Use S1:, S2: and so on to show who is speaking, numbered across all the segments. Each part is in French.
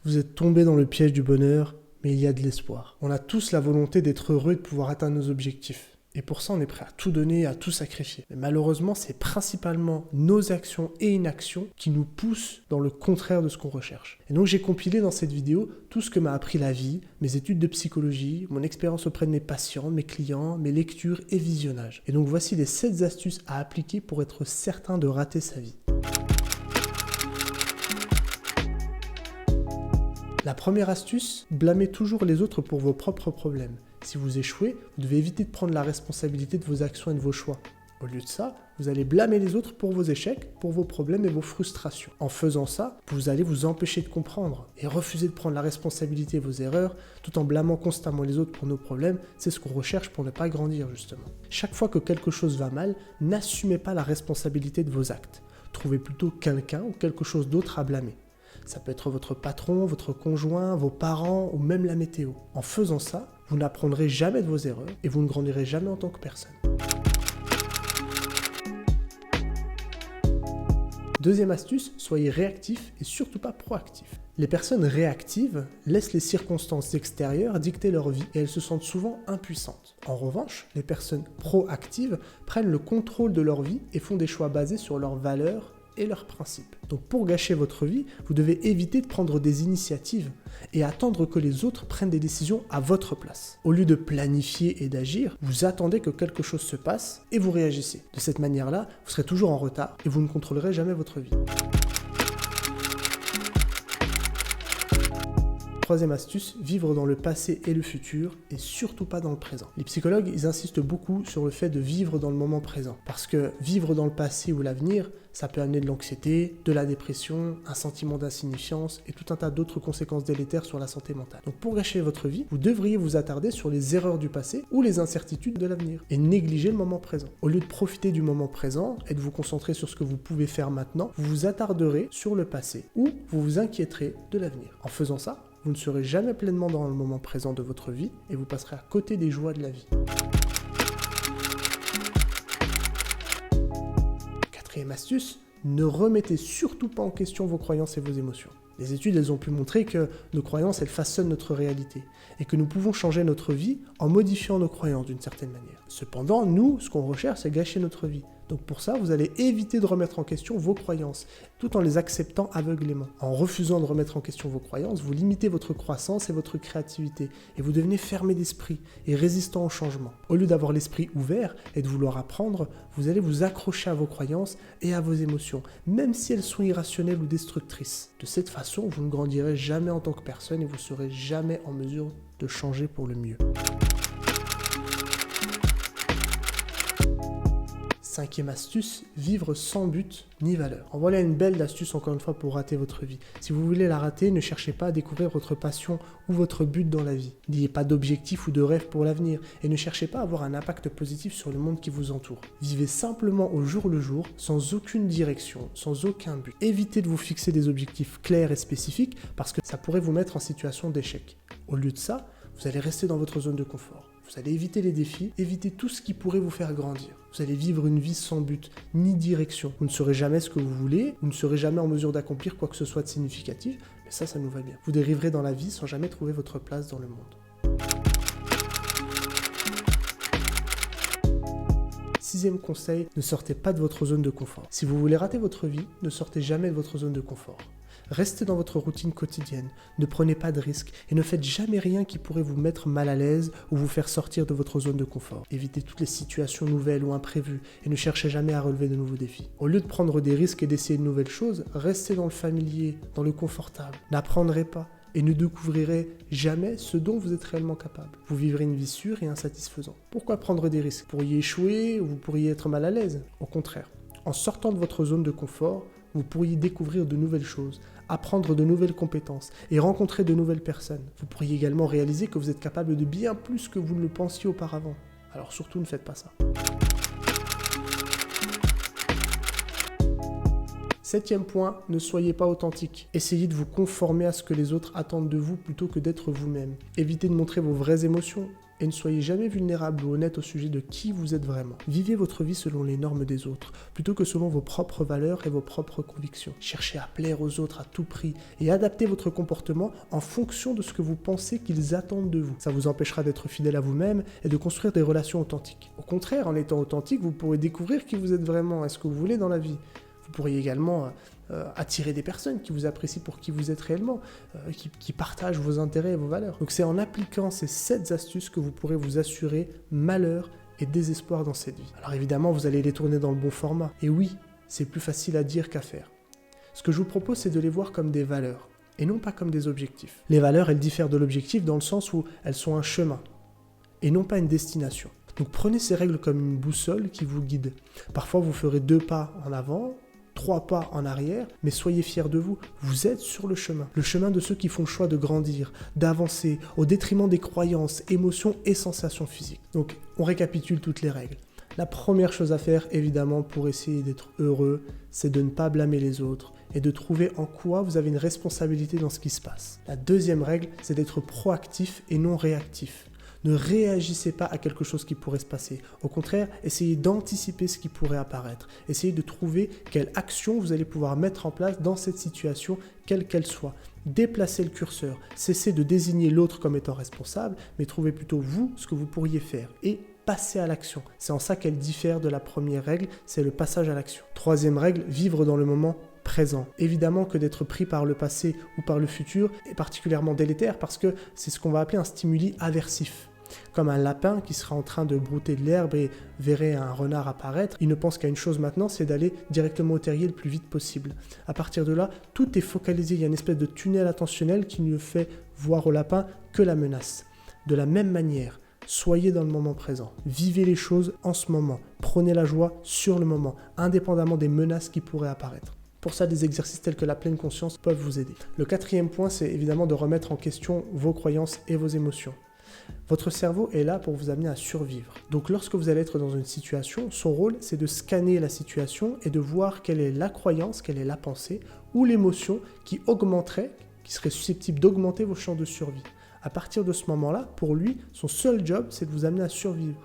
S1: Vous êtes tombé dans le piège du bonheur, mais il y a de l'espoir. On a tous la volonté d'être heureux et de pouvoir atteindre nos objectifs. Et pour ça, on est prêt à tout donner, à tout sacrifier. Mais malheureusement, c'est principalement nos actions et inactions qui nous poussent dans le contraire de ce qu'on recherche. Et donc, j'ai compilé dans cette vidéo tout ce que m'a appris la vie, mes études de psychologie, mon expérience auprès de mes patients, mes clients, mes lectures et visionnages. Et donc, voici les 7 astuces à appliquer pour être certain de rater sa vie. La première astuce, blâmez toujours les autres pour vos propres problèmes. Si vous échouez, vous devez éviter de prendre la responsabilité de vos actions et de vos choix. Au lieu de ça, vous allez blâmer les autres pour vos échecs, pour vos problèmes et vos frustrations. En faisant ça, vous allez vous empêcher de comprendre et refuser de prendre la responsabilité de vos erreurs, tout en blâmant constamment les autres pour nos problèmes. C'est ce qu'on recherche pour ne pas grandir justement. Chaque fois que quelque chose va mal, n'assumez pas la responsabilité de vos actes. Trouvez plutôt quelqu'un ou quelque chose d'autre à blâmer. Ça peut être votre patron, votre conjoint, vos parents ou même la météo. En faisant ça, vous n'apprendrez jamais de vos erreurs et vous ne grandirez jamais en tant que personne. Deuxième astuce, soyez réactif et surtout pas proactif. Les personnes réactives laissent les circonstances extérieures dicter leur vie et elles se sentent souvent impuissantes. En revanche, les personnes proactives prennent le contrôle de leur vie et font des choix basés sur leurs valeurs et leurs principes. Donc pour gâcher votre vie, vous devez éviter de prendre des initiatives et attendre que les autres prennent des décisions à votre place. Au lieu de planifier et d'agir, vous attendez que quelque chose se passe et vous réagissez. De cette manière-là, vous serez toujours en retard et vous ne contrôlerez jamais votre vie. Troisième astuce, vivre dans le passé et le futur et surtout pas dans le présent. Les psychologues, ils insistent beaucoup sur le fait de vivre dans le moment présent. Parce que vivre dans le passé ou l'avenir, ça peut amener de l'anxiété, de la dépression, un sentiment d'insignifiance et tout un tas d'autres conséquences délétères sur la santé mentale. Donc pour gâcher votre vie, vous devriez vous attarder sur les erreurs du passé ou les incertitudes de l'avenir et négliger le moment présent. Au lieu de profiter du moment présent et de vous concentrer sur ce que vous pouvez faire maintenant, vous vous attarderez sur le passé ou vous vous inquiéterez de l'avenir. En faisant ça, vous ne serez jamais pleinement dans le moment présent de votre vie et vous passerez à côté des joies de la vie. Quatrième astuce, ne remettez surtout pas en question vos croyances et vos émotions. Les études, elles ont pu montrer que nos croyances, elles façonnent notre réalité et que nous pouvons changer notre vie en modifiant nos croyances d'une certaine manière. Cependant, nous, ce qu'on recherche, c'est gâcher notre vie. Donc pour ça, vous allez éviter de remettre en question vos croyances, tout en les acceptant aveuglément. En refusant de remettre en question vos croyances, vous limitez votre croissance et votre créativité, et vous devenez fermé d'esprit et résistant au changement. Au lieu d'avoir l'esprit ouvert et de vouloir apprendre, vous allez vous accrocher à vos croyances et à vos émotions, même si elles sont irrationnelles ou destructrices. De cette façon, vous ne grandirez jamais en tant que personne et vous serez jamais en mesure de changer pour le mieux. Cinquième astuce, vivre sans but ni valeur. En voilà une belle astuce encore une fois pour rater votre vie. Si vous voulez la rater, ne cherchez pas à découvrir votre passion ou votre but dans la vie. N'ayez pas d'objectif ou de rêve pour l'avenir et ne cherchez pas à avoir un impact positif sur le monde qui vous entoure. Vivez simplement au jour le jour, sans aucune direction, sans aucun but. Évitez de vous fixer des objectifs clairs et spécifiques parce que ça pourrait vous mettre en situation d'échec. Au lieu de ça, vous allez rester dans votre zone de confort. Vous allez éviter les défis, éviter tout ce qui pourrait vous faire grandir. Vous allez vivre une vie sans but, ni direction. Vous ne saurez jamais ce que vous voulez, vous ne serez jamais en mesure d'accomplir quoi que ce soit de significatif, mais ça nous va bien. Vous dériverez dans la vie sans jamais trouver votre place dans le monde. Sixième conseil, ne sortez pas de votre zone de confort. Si vous voulez rater votre vie, ne sortez jamais de votre zone de confort. Restez dans votre routine quotidienne, ne prenez pas de risques et ne faites jamais rien qui pourrait vous mettre mal à l'aise ou vous faire sortir de votre zone de confort. Évitez toutes les situations nouvelles ou imprévues et ne cherchez jamais à relever de nouveaux défis. Au lieu de prendre des risques et d'essayer de nouvelles choses, restez dans le familier, dans le confortable. N'apprendrez pas et ne découvrirez jamais ce dont vous êtes réellement capable. Vous vivrez une vie sûre et insatisfaisante. Pourquoi prendre des risques? Vous pourriez échouer ou vous pourriez être mal à l'aise? Au contraire, en sortant de votre zone de confort, vous pourriez découvrir de nouvelles choses, apprendre de nouvelles compétences et rencontrer de nouvelles personnes. Vous pourriez également réaliser que vous êtes capable de bien plus que vous ne le pensiez auparavant. Alors surtout ne faites pas ça. Septième point, ne soyez pas authentique. Essayez de vous conformer à ce que les autres attendent de vous plutôt que d'être vous-même. Évitez de montrer vos vraies émotions et ne soyez jamais vulnérable ou honnête au sujet de qui vous êtes vraiment. Vivez votre vie selon les normes des autres, plutôt que selon vos propres valeurs et vos propres convictions. Cherchez à plaire aux autres à tout prix et adaptez votre comportement en fonction de ce que vous pensez qu'ils attendent de vous. Ça vous empêchera d'être fidèle à vous-même et de construire des relations authentiques. Au contraire, en étant authentique, vous pourrez découvrir qui vous êtes vraiment et ce que vous voulez dans la vie. Vous pourriez également attirer des personnes qui vous apprécient pour qui vous êtes réellement, qui partagent vos intérêts et vos valeurs. Donc c'est en appliquant ces 7 astuces que vous pourrez vous assurer malheur et désespoir dans cette vie. Alors évidemment, vous allez les tourner dans le bon format. Et oui, c'est plus facile à dire qu'à faire. Ce que je vous propose, c'est de les voir comme des valeurs et non pas comme des objectifs. Les valeurs, elles diffèrent de l'objectif dans le sens où elles sont un chemin et non pas une destination. Donc prenez ces règles comme une boussole qui vous guide. Parfois, vous ferez 2 pas en avant, 3 pas en arrière, mais soyez fiers de vous. Vous êtes sur le chemin de ceux qui font le choix de grandir, d'avancer, au détriment des croyances, émotions et sensations physiques. Donc, on récapitule toutes les règles. La première chose à faire, évidemment, pour essayer d'être heureux, c'est de ne pas blâmer les autres et de trouver en quoi vous avez une responsabilité dans ce qui se passe. La deuxième règle, c'est d'être proactif et non réactif. Ne réagissez pas à quelque chose qui pourrait se passer. Au contraire, essayez d'anticiper ce qui pourrait apparaître. Essayez de trouver quelle action vous allez pouvoir mettre en place dans cette situation, quelle qu'elle soit. Déplacez le curseur. Cessez de désigner l'autre comme étant responsable, mais trouvez plutôt vous ce que vous pourriez faire et passez à l'action. C'est en ça qu'elle diffère de la première règle, c'est le passage à l'action. Troisième règle, vivre dans le moment présent. Évidemment que d'être pris par le passé ou par le futur est particulièrement délétère parce que c'est ce qu'on va appeler un stimuli aversif. Comme un lapin qui sera en train de brouter de l'herbe et verrait un renard apparaître, il ne pense qu'à une chose maintenant, c'est d'aller directement au terrier le plus vite possible. À partir de là, tout est focalisé, il y a une espèce de tunnel attentionnel qui ne fait voir au lapin que la menace. De la même manière, soyez dans le moment présent, vivez les choses en ce moment, prenez la joie sur le moment, indépendamment des menaces qui pourraient apparaître. Pour ça, des exercices tels que la pleine conscience peuvent vous aider. Le quatrième point, c'est évidemment de remettre en question vos croyances et vos émotions. Votre cerveau est là pour vous amener à survivre. Donc lorsque vous allez être dans une situation, son rôle c'est de scanner la situation et de voir quelle est la croyance, quelle est la pensée ou l'émotion qui augmenterait, qui serait susceptible d'augmenter vos chances de survie. À partir de ce moment-là, pour lui, son seul job c'est de vous amener à survivre.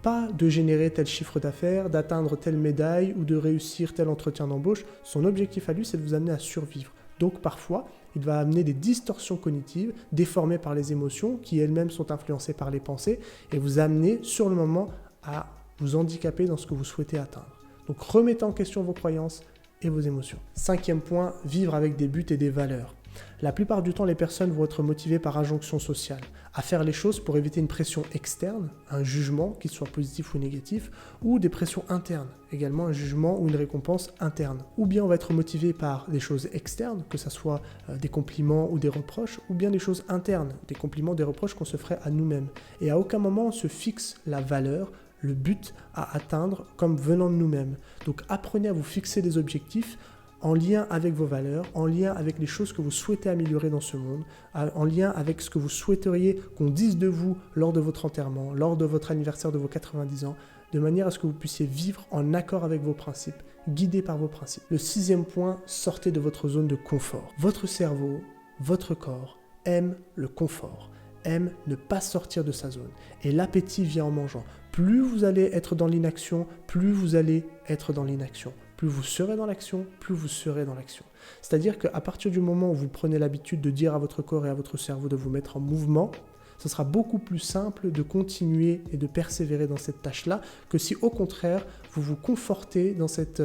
S1: Pas de générer tel chiffre d'affaires, d'atteindre telle médaille ou de réussir tel entretien d'embauche. Son objectif à lui c'est de vous amener à survivre. Donc parfois, il va amener des distorsions cognitives déformées par les émotions qui elles-mêmes sont influencées par les pensées et vous amener sur le moment à vous handicaper dans ce que vous souhaitez atteindre. Donc remettez en question vos croyances et vos émotions. Cinquième point, vivre avec des buts et des valeurs. La plupart du temps, les personnes vont être motivées par injonction sociale, à faire les choses pour éviter une pression externe, un jugement, qu'il soit positif ou négatif, ou des pressions internes, également un jugement ou une récompense interne. Ou bien on va être motivé par des choses externes, que ce soit des compliments ou des reproches, ou bien des choses internes, des compliments, des reproches qu'on se ferait à nous-mêmes. Et à aucun moment on se fixe la valeur, le but à atteindre comme venant de nous-mêmes. Donc apprenez à vous fixer des objectifs en lien avec vos valeurs, en lien avec les choses que vous souhaitez améliorer dans ce monde, en lien avec ce que vous souhaiteriez qu'on dise de vous lors de votre enterrement, lors de votre anniversaire de vos 90 ans, de manière à ce que vous puissiez vivre en accord avec vos principes, guidés par vos principes. Le sixième point, sortez de votre zone de confort. Votre cerveau, votre corps aime le confort, aime ne pas sortir de sa zone. Et l'appétit vient en mangeant. Plus vous allez être dans l'inaction, plus vous allez être dans l'inaction. Plus vous serez dans l'action, plus vous serez dans l'action. C'est-à-dire qu'à partir du moment où vous prenez l'habitude de dire à votre corps et à votre cerveau de vous mettre en mouvement, ce sera beaucoup plus simple de continuer et de persévérer dans cette tâche-là que si au contraire, vous vous confortez dans cette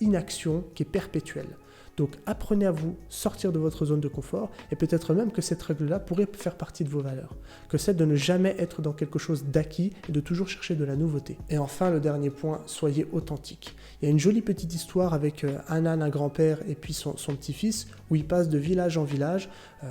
S1: inaction qui est perpétuelle. Donc apprenez à vous sortir de votre zone de confort et peut-être même que cette règle-là pourrait faire partie de vos valeurs, que celle de ne jamais être dans quelque chose d'acquis et de toujours chercher de la nouveauté. Et enfin, le dernier point, soyez authentique. Il y a une jolie petite histoire avec un âne, un grand-père et puis son petit-fils où ils passent de village en village.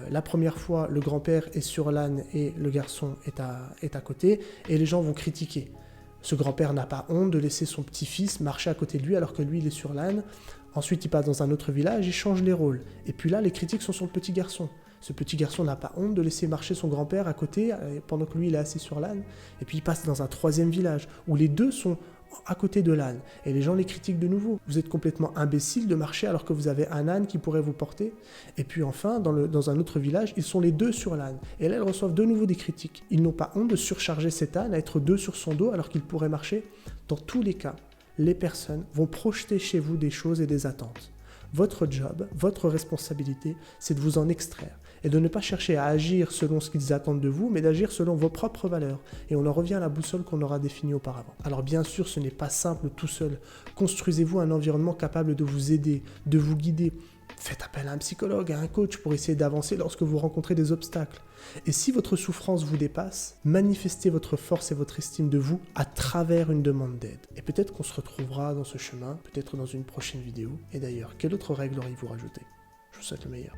S1: La première fois, le grand-père est sur l'âne et le garçon est à côté et les gens vont critiquer. Ce grand-père n'a pas honte de laisser son petit-fils marcher à côté de lui alors que lui, il est sur l'âne. Ensuite, il passe dans un autre village, il change les rôles. Et puis là, les critiques sont sur le petit garçon. Ce petit garçon n'a pas honte de laisser marcher son grand-père à côté pendant que lui, il est assis sur l'âne. Et puis il passe dans un troisième village où les deux sont à côté de l'âne. Et les gens les critiquent de nouveau. Vous êtes complètement imbécile de marcher alors que vous avez un âne qui pourrait vous porter. Et puis enfin, dans un autre village, ils sont les deux sur l'âne. Et là, ils reçoivent de nouveau des critiques. Ils n'ont pas honte de surcharger cet âne, à être deux sur son dos alors qu'il pourrait marcher. Dans tous les cas, les personnes vont projeter chez vous des choses et des attentes. Votre job, votre responsabilité, c'est de vous en extraire et de ne pas chercher à agir selon ce qu'ils attendent de vous, mais d'agir selon vos propres valeurs. Et on en revient à la boussole qu'on aura définie auparavant. Alors bien sûr, ce n'est pas simple tout seul. Construisez-vous un environnement capable de vous aider, de vous guider. Faites appel à un psychologue, à un coach pour essayer d'avancer lorsque vous rencontrez des obstacles. Et si votre souffrance vous dépasse, manifestez votre force et votre estime de vous à travers une demande d'aide. Et peut-être qu'on se retrouvera dans ce chemin, peut-être dans une prochaine vidéo. Et d'ailleurs, quelle autre règle auriez-vous rajouté? Je vous souhaite le meilleur.